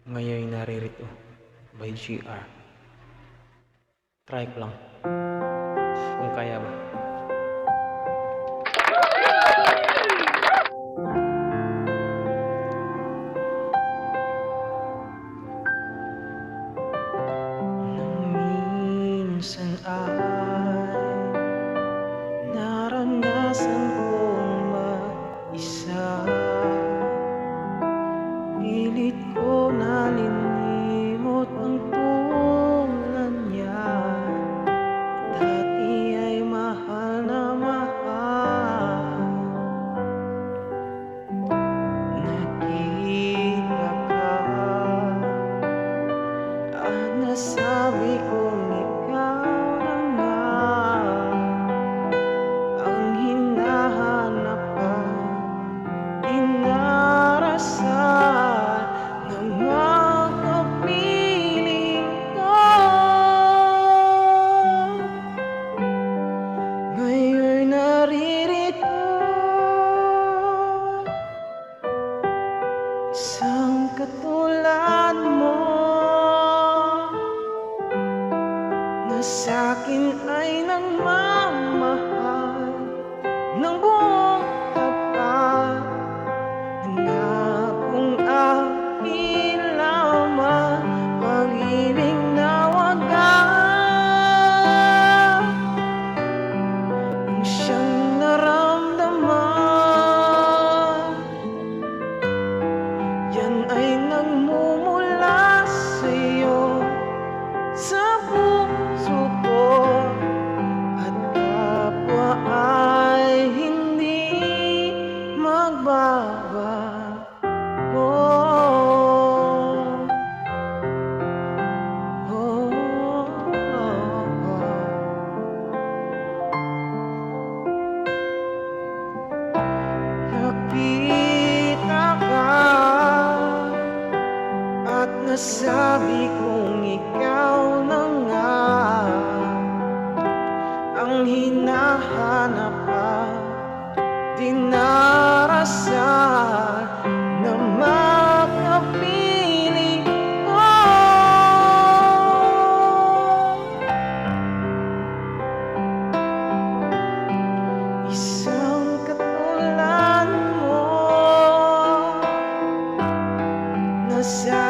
Ngayon naririto by GR. Try ko lang kung kaya ba. Nang minsan ay naranasan kong mag-isa, pilit ko nalinimot ang tulad niya. Dati ay mahal na mahal. Nakita ka at nasabi kong ikaw na nga ang hinahanap pa, inarasal ng makapiling ko. Ngayon naririto, isang katulad mo na sa'kin ay nagmamahal ng buong tapat. Nangakong akin lamang pag-ibig na wagas ang siyang naramdaman. Yan ay nagmumula sa'yo, sa puso ko, at kapwa ay hindi magbabago. Nakita ka at nasabi kong ikaw na nga ang hinahanap at dinarasal na makapiling ko. Isang katulad mo na sa